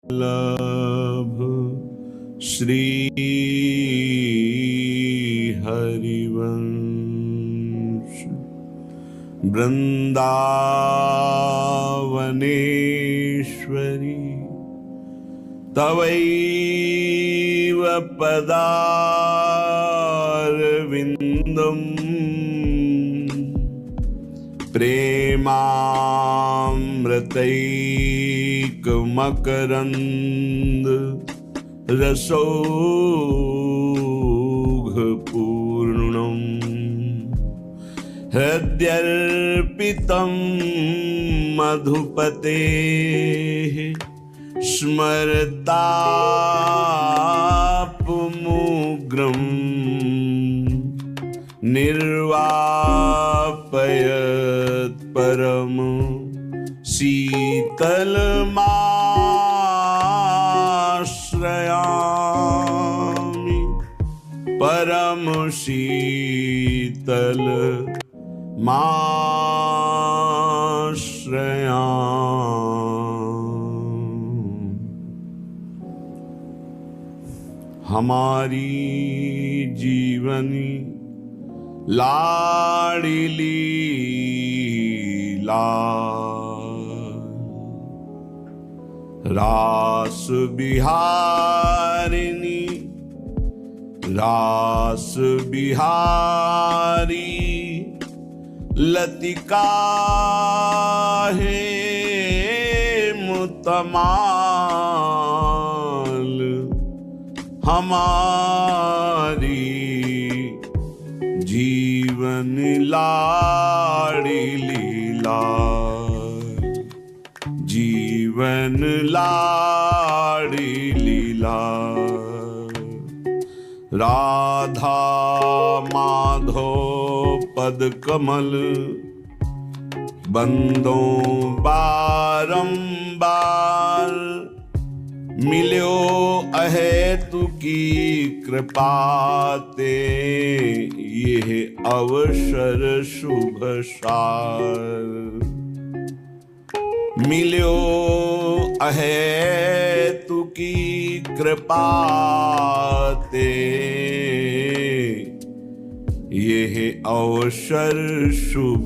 लभ श्री हरिवंश वृंदावनेश्वरी तवैव पदारविंदम प्रेमामृतैकमकरंद रसौघपूर्णम् हृद्यर्पितं मधुपतेः स्मरतापमुग्रम् निर्वापयत् परम शीतलमाश्रयामि परम शीतल माश्रयामि। हमारी जीवनी लाडली रास बिहारिणी रास बिहारी लतिका है मुतमाल हमारी जीवन लाडली जीवन लाडली राधा माधो पद कमल बंदों बारंबार मिल्यो अहेतु की कृपा ते यह अवसर शुभ सार मिल्यो अहेतु की कृपा ते यह अवसर शुभ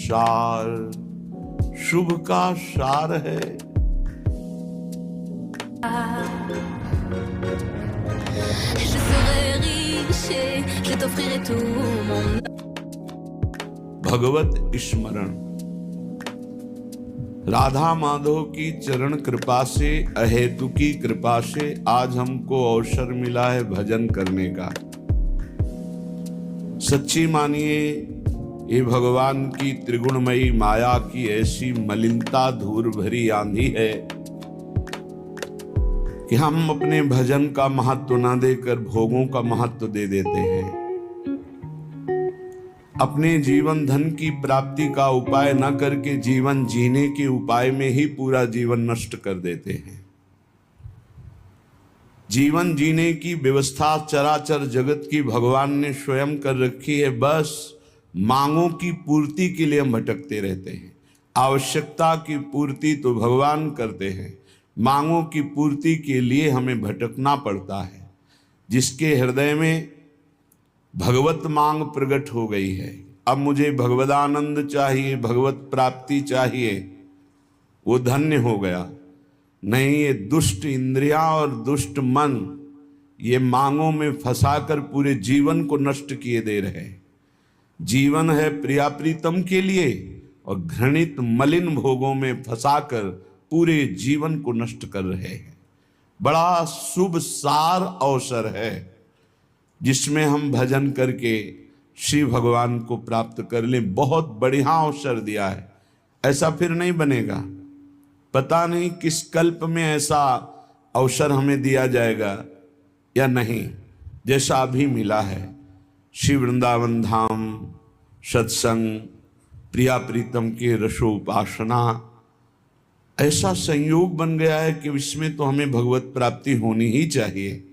सार। शुभ का सार है Je serai riche et je t'offrirai tout mon भगवत स्मरण। राधा माधव की चरण कृपा से अहेतु की कृपा से आज हमको अवसर मिला है भजन करने का। सच्ची मानिए ये भगवान की त्रिगुणमयी माया की ऐसी मलिनता धूल भरी आंधी है कि हम अपने भजन का महत्व न देकर भोगों का महत्व दे देते हैं। अपने जीवन धन की प्राप्ति का उपाय न करके जीवन जीने के उपाय में ही पूरा जीवन नष्ट कर देते हैं। जीवन जीने की व्यवस्था चराचर जगत की भगवान ने स्वयं कर रखी है। बस मांगों की पूर्ति के लिए हम भटकते रहते हैं। आवश्यकता की पूर्ति तो भगवान करते हैं, मांगों की पूर्ति के लिए हमें भटकना पड़ता है। जिसके हृदय में भगवत मांग प्रकट हो गई है, अब मुझे भगवदानंद चाहिए, भगवत प्राप्ति चाहिए, वो धन्य हो गया। नहीं, ये दुष्ट इंद्रियां और दुष्ट मन ये मांगों में फंसाकर पूरे जीवन को नष्ट किए दे रहे। जीवन है प्रिया प्रीतम के लिए और घृणित मलिन भोगों में फंसाकर पूरे जीवन को नष्ट कर रहे हैं। बड़ा शुभ सार अवसर है जिसमें हम भजन करके श्री भगवान को प्राप्त कर लें। बहुत बढ़िया अवसर दिया है, ऐसा फिर नहीं बनेगा। पता नहीं किस कल्प में ऐसा अवसर हमें दिया जाएगा या नहीं, जैसा अभी मिला है। श्री वृंदावन धाम सत्संग, प्रिया प्रीतम के रसोपासना, ऐसा संयोग बन गया है कि इसमें तो हमें भगवत प्राप्ति होनी ही चाहिए।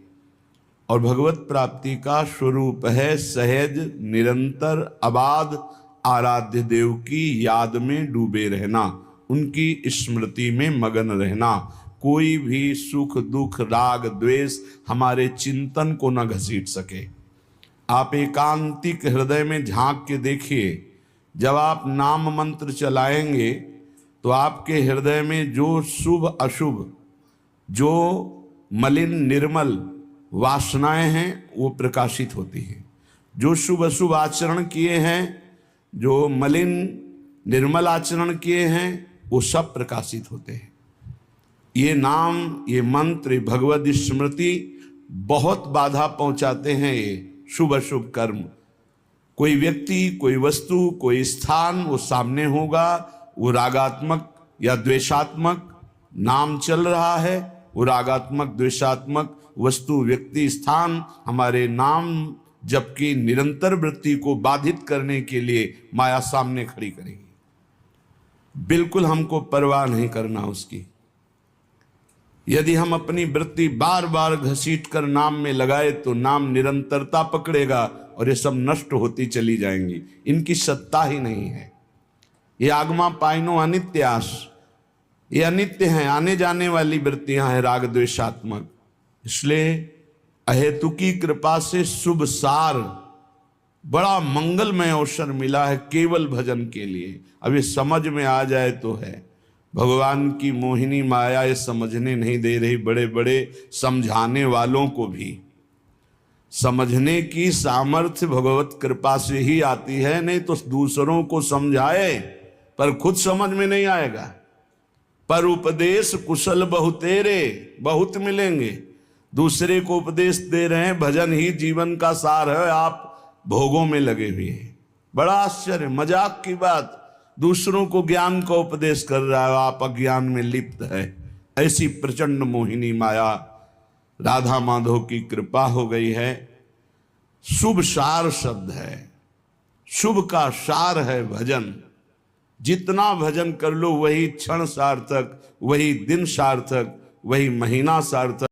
और भगवत प्राप्ति का स्वरूप है सहज निरंतर अबाध आराध्य देव की याद में डूबे रहना, उनकी स्मृति में मगन रहना, कोई भी सुख दुख राग द्वेष हमारे चिंतन को न घसीट सके। आप एकांतिक हृदय में झांक के देखिए, जब आप नाम मंत्र चलाएंगे तो आपके हृदय में जो शुभ अशुभ, जो मलिन निर्मल वासनाएं हैं वो प्रकाशित होती हैं। जो शुभ अशुभ आचरण किए हैं, जो मलिन निर्मल आचरण किए हैं, वो सब प्रकाशित होते हैं। ये नाम, ये मंत्र, भगवद स्मृति बहुत बाधा पहुंचाते हैं। ये शुभ अशुभ कर्म, कोई व्यक्ति, कोई वस्तु, कोई स्थान वो सामने होगा, वो रागात्मक या द्वेषात्मक नाम चल रहा है, वो रागात्मक द्वेषात्मक वस्तु, व्यक्ति, स्थान हमारे नाम जप की निरंतर वृत्ति को बाधित करने के लिए माया सामने खड़ी करेगी। बिल्कुल हमको परवाह नहीं करना उसकी। यदि हम अपनी वृत्ति बार बार घसीट कर नाम में लगाए तो नाम निरंतरता पकड़ेगा और ये सब नष्ट होती चली जाएंगी। इनकी सत्ता ही नहीं है। ये आगमा पाइनो अनित्यास, ये अनित्य हैं, आने जाने वाली वृत्तियां हैं राग द्वेषात्मक। इसलिए अहेतुकी कृपा से शुभ सार, बड़ा मंगलमय अवसर मिला है केवल भजन के लिए। अब ये समझ में आ जाए तो है। भगवान की मोहिनी माया ये समझने नहीं दे रही। बड़े बड़े समझाने वालों को भी समझने की सामर्थ्य भगवत कृपा से ही आती है, नहीं तो दूसरों को समझाए पर खुद समझ में नहीं आएगा। पर उपदेश कुशल बहुतेरे, बहुत मिलेंगे। दूसरे को उपदेश दे रहे हैं, भजन ही जीवन का सार है, आप भोगों में लगे हुए हैं। बड़ा आश्चर्य, मजाक की बात। दूसरों को ज्ञान का उपदेश कर रहा है, आप अज्ञान में लिप्त है। ऐसी प्रचंड मोहिनी माया, राधा माधव की कृपा हो गई है। शुभ सार शब्द है, शुभ का सार है भजन। जितना भजन कर लो वही क्षण सार्थक, वही दिन सार्थक, वही महीना सार्थक।